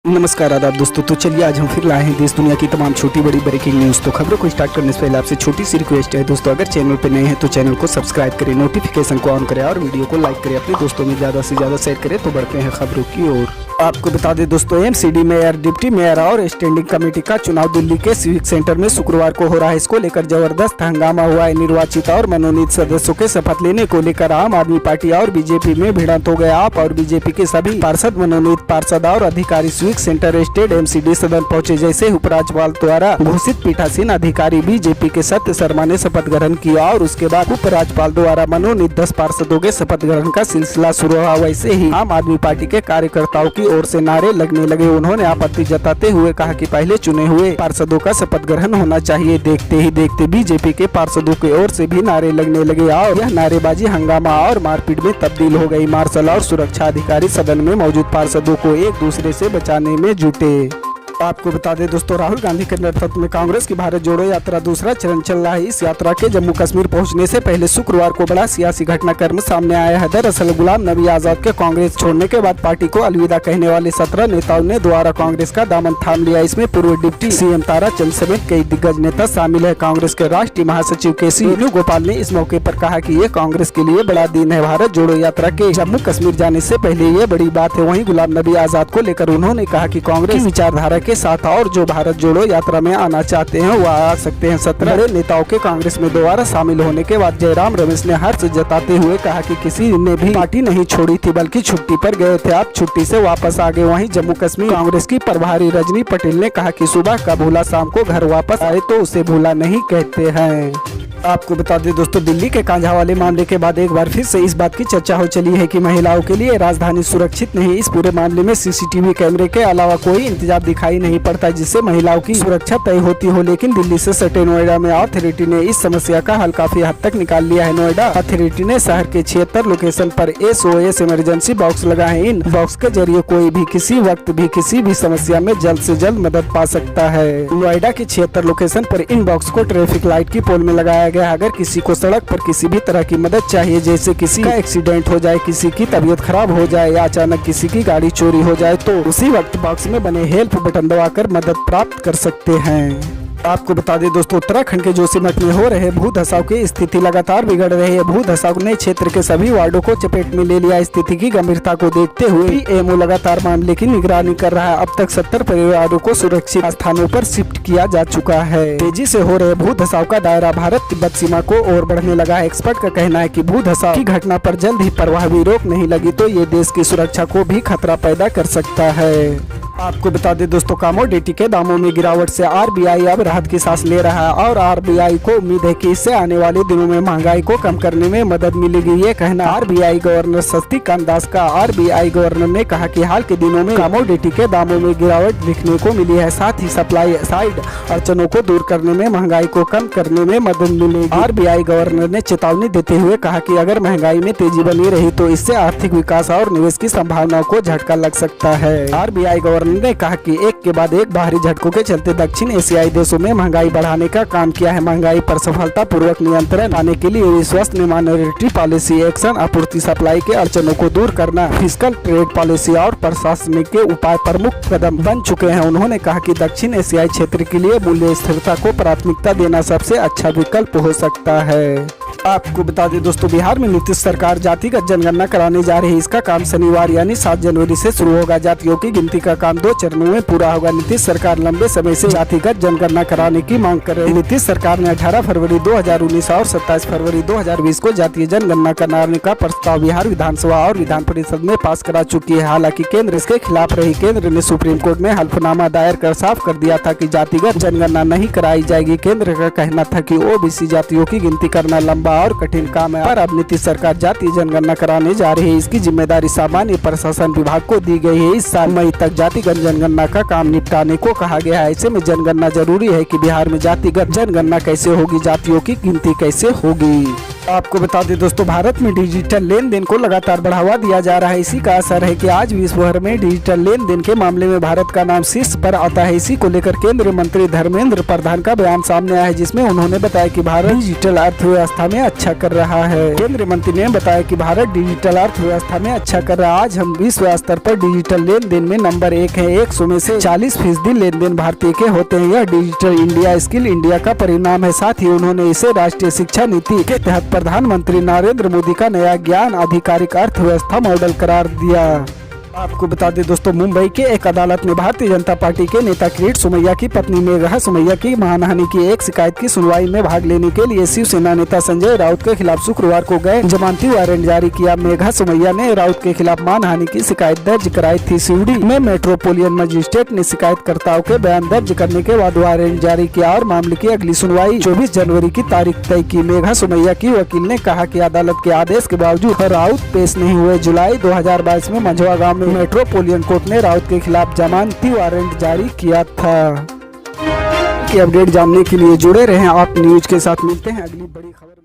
नमस्कार आदाब दोस्तों। तो चलिए आज हम फिर लाए हैं देश दुनिया की तमाम छोटी बड़ी ब्रेकिंग न्यूज़। तो खबरों को स्टार्ट करने से पहले आपसे छोटी सी रिक्वेस्ट है दोस्तों, अगर चैनल पर नए हैं तो चैनल को सब्सक्राइब करें, नोटिफिकेशन को ऑन करें और वीडियो को लाइक करें, अपने दोस्तों में ज़्यादा से ज़्यादा शेयर करें। तो बढ़ते हैं खबरों की ओर। आपको बता दें दोस्तों, एमसीडी मेयर, डिप्टी मेयर और स्टैंडिंग कमेटी का चुनाव दिल्ली के सिविक सेंटर में शुक्रवार को हो रहा है। इसको लेकर जबरदस्त हंगामा हुआ है। निर्वाचित और मनोनीत सदस्यों के शपथ लेने को लेकर आम आदमी पार्टी और बीजेपी में भिड़ंत हो गया। आप और बीजेपी के सभी पार्षद, मनोनीत पार्षद और अधिकारी सिविक सेंटर स्टेट एमसीडी सदन पहुंचे। जैसे उपराज्यपाल द्वारा घोषित पीठासीन अधिकारी बीजेपी के सत्य शर्मा ने शपथ ग्रहण किया और उसके बाद उपराज्यपाल द्वारा मनोनीत 10 पार्षदों के शपथ ग्रहण का सिलसिला शुरू हुआ। वैसे ही आम आदमी पार्टी के कार्यकर्ताओं की ओर से नारे लगने लगे। उन्होंने आपत्ति जताते हुए कहा कि पहले चुने हुए पार्षदों का शपथ ग्रहण होना चाहिए। देखते ही देखते बीजेपी के पार्षदों की ओर से भी नारे लगने लगे और यह नारेबाजी हंगामा और मारपीट में तब्दील हो गई। मार्शल और सुरक्षा अधिकारी सदन में मौजूद पार्षदों को एक दूसरे से बचाने में जुटे। आपको बता दें दोस्तों, राहुल गांधी के नेतृत्व में कांग्रेस की भारत जोड़ो यात्रा दूसरा चरण चल रहा है। इस यात्रा के जम्मू कश्मीर पहुंचने से पहले शुक्रवार को बड़ा सियासी घटनाक्रम सामने आया है। दरअसल गुलाम नबी आजाद के कांग्रेस छोड़ने के बाद पार्टी को अलविदा कहने वाले 17 नेताओं ने दोबारा कांग्रेस का दामन थाम लिया। इसमें पूर्व डिप्टी सीएम ताराचंद समेत कई दिग्गज नेता शामिल है। कांग्रेस के राष्ट्रीय महासचिव केसी वेणुगोपाल ने इस मौके पर कहा कि ये कांग्रेस के लिए बड़ा दिन है। भारत जोड़ो यात्रा के जम्मू कश्मीर जाने से पहले ये बड़ी बात है। वहीं गुलाम नबी आजाद को लेकर उन्होंने कहा कि कांग्रेस की विचारधारा के साथ और जो भारत जोड़ो यात्रा में आना चाहते हैं वो आ सकते हैं। 17 बड़े नेताओं के कांग्रेस में दोबारा शामिल होने के बाद जयराम रमेश ने हर्ष जताते हुए कहा कि किसी ने भी पार्टी नहीं छोड़ी थी बल्कि छुट्टी पर गए थे, आप छुट्टी से वापस आ गए। वहीं जम्मू कश्मीर कांग्रेस की प्रभारी रजनी पटेल ने कहा कि सुबह का भूला शाम को घर वापस आए तो उसे भूला नहीं कहते हैं। आपको बता दें दोस्तों, दिल्ली के कांझावाले मामले के बाद एक बार फिर से इस बात की चर्चा हो चली है कि महिलाओं के लिए राजधानी सुरक्षित नहीं। इस पूरे मामले में सीसीटीवी कैमरे के अलावा कोई इंतजाम दिखाई नहीं पड़ता जिससे महिलाओं की सुरक्षा तय होती हो। लेकिन दिल्ली से सटे नोएडा में अथॉरिटी ने इस समस्या का हल काफी हद तक निकाल लिया है। नोएडा अथॉरिटी ने शहर के 76 लोकेशन पर SOS इमरजेंसी बॉक्स लगाए हैं। इन बॉक्स के जरिए कोई भी किसी वक्त भी किसी भी समस्या में जल्द से जल्द मदद पा सकता है। नोएडा के 76 लोकेशन पर इन बॉक्स को ट्रैफिक लाइट की पोल में लगाया गया। अगर किसी को सड़क पर किसी भी तरह की मदद चाहिए, जैसे किसी का एक्सीडेंट हो जाए, किसी की तबीयत खराब हो जाए या अचानक किसी की गाड़ी चोरी हो जाए, तो उसी वक्त बॉक्स में बने हेल्प बटन दबाकर मदद प्राप्त कर सकते हैं। आपको बता दें दोस्तों, उत्तराखंड के जोशीमठ में हो रहे भू धसाव की स्थिति लगातार बिगड़ रही है। भू धसाव ने क्षेत्र के सभी वार्डों को चपेट में ले लिया। स्थिति की गंभीरता को देखते हुए PMO लगातार मामले की निगरानी कर रहा है। अब तक 70 परिवारों को सुरक्षित स्थानों पर शिफ्ट किया जा चुका है। तेजी से हो रहे भू धसाव का दायरा भारत तिब्बत सीमा को और बढ़ने लगा है। एक्सपर्ट का कहना है कि भू धसाव की घटना पर जल्द ही प्रभावी रोक नहीं लगी तो ये देश की सुरक्षा को भी खतरा पैदा कर सकता है। आपको बता दें दोस्तों, कमोडिटी के दामों में गिरावट से RBI अब राहत की सांस ले रहा है और RBI को उम्मीद है कि इससे आने वाले दिनों में महंगाई को कम करने में मदद मिलेगी। ये कहना RBI गवर्नर शक्तिकांत दास का। RBI गवर्नर ने कहा कि हाल के दिनों में कमोडिटी के दामों में गिरावट दिखने को मिली है, साथ ही सप्लाई साइड अड़चनों को दूर करने में महंगाई को कम करने में मदद मिलेगी। RBI गवर्नर ने चेतावनी देते हुए कहा कि अगर महंगाई में तेजी बनी रही तो इससे आर्थिक विकास और निवेश की संभावनाओं को झटका लग सकता है। RBI गवर्नर ने कहा कि एक के बाद एक बाहरी झटकों के चलते दक्षिण एशियाई देशों में महंगाई बढ़ाने का काम किया है। महंगाई पर सफलतापूर्वक नियंत्रण पाने के लिए विश्वसनीय मॉनेटरी पॉलिसी एक्शन, आपूर्ति सप्लाई के अड़चनों को दूर करना, फिस्कल ट्रेड पॉलिसी और प्रशासनिक के उपाय प्रमुख कदम बन चुके हैं। उन्होंने कहा कि दक्षिण एशियाई क्षेत्र के लिए मूल्य स्थिरता को प्राथमिकता देना सबसे अच्छा विकल्प हो सकता है। आपको बता दें दोस्तों, बिहार में नीतीश सरकार जातिगत जनगणना कराने जा रही है। इसका काम शनिवार यानी 7 जनवरी से शुरू होगा। जातियों की गिनती का काम 2 चरणों में पूरा होगा। नीतीश सरकार लंबे समय से जातिगत जनगणना कराने की मांग कर रही है। नीतीश सरकार ने 18 फरवरी 2019 और 27 फरवरी 2020 को जातीय जनगणना कराने का प्रस्ताव बिहार विधानसभा और विधान परिषद में पास करा चुकी है। हालांकि केंद्र इसके खिलाफ रही। केंद्र ने सुप्रीम कोर्ट में हल्फनामा दायर कर साफ कर दिया था कि जातिगत जनगणना नहीं कराई जाएगी। केंद्र का कहना था कि OBC जातियों की गिनती करना लंबा और कठिन काम है, पर अब नीतीश सरकार जातीय जनगणना कराने जा रही है। इसकी जिम्मेदारी सामान्य प्रशासन विभाग को दी गई है। इस साल मई तक जातिगत जनगणना का काम निपटाने को कहा गया है। ऐसे में जनगणना जरूरी है कि बिहार में जातिगत जनगणना कैसे होगी, जातियों की गिनती कैसे होगी। आपको बता दें दोस्तों, भारत में डिजिटल लेन देन को लगातार बढ़ावा दिया जा रहा है। इसी का असर है कि आज विश्व भर में डिजिटल लेन देन के मामले में भारत का नाम शीर्ष पर आता है। इसी को लेकर केंद्रीय मंत्री धर्मेंद्र प्रधान का बयान सामने आया है, जिसमें उन्होंने बताया कि भारत डिजिटल अर्थव्यवस्था में अच्छा कर रहा है। केंद्रीय मंत्री ने बताया कि भारत डिजिटल अर्थव्यवस्था में अच्छा कर रहा है। आज हम विश्व स्तर पर डिजिटल लेन देन में नंबर 1 है। 100 में से 40% लेन देन भारतीय के होते हैं। यह डिजिटल इंडिया स्किल इंडिया का परिणाम है। साथ ही उन्होंने इसे राष्ट्रीय शिक्षा नीति के तहत प्रधानमंत्री नरेंद्र मोदी का नया ज्ञान आधिकारिक अर्थव्यवस्था मॉडल करार दिया। आपको बता दें दोस्तों, मुंबई के एक अदालत ने भारतीय जनता पार्टी के नेता किरीट सोमैया की पत्नी मेघा सोमैया की मानहानि की एक शिकायत की सुनवाई में भाग लेने के लिए शिवसेना नेता संजय राउत के खिलाफ शुक्रवार को गए जमानती वारंट जारी किया। मेघा सोमैया ने राउत के खिलाफ मानहानि की शिकायत दर्ज कराई थी। शिवड़ी में मेट्रोपोलियन मजिस्ट्रेट ने शिकायतकर्ताओं के बयान दर्ज करने के बाद वारंट जारी किया और मामले की अगली सुनवाई 24 जनवरी की तारीख तय की। मेघा सोमैया की वकील ने कहा कि अदालत के आदेश के बावजूद राउत पेश नहीं हुए। जुलाई 2022 में मंझवा गाँव मेट्रोपोलियन कोर्ट ने राउत के खिलाफ जमानती वारंट जारी किया था। की अपडेट जानने के लिए जुड़े रहें आप न्यूज के साथ। मिलते हैं अगली बड़ी खबर।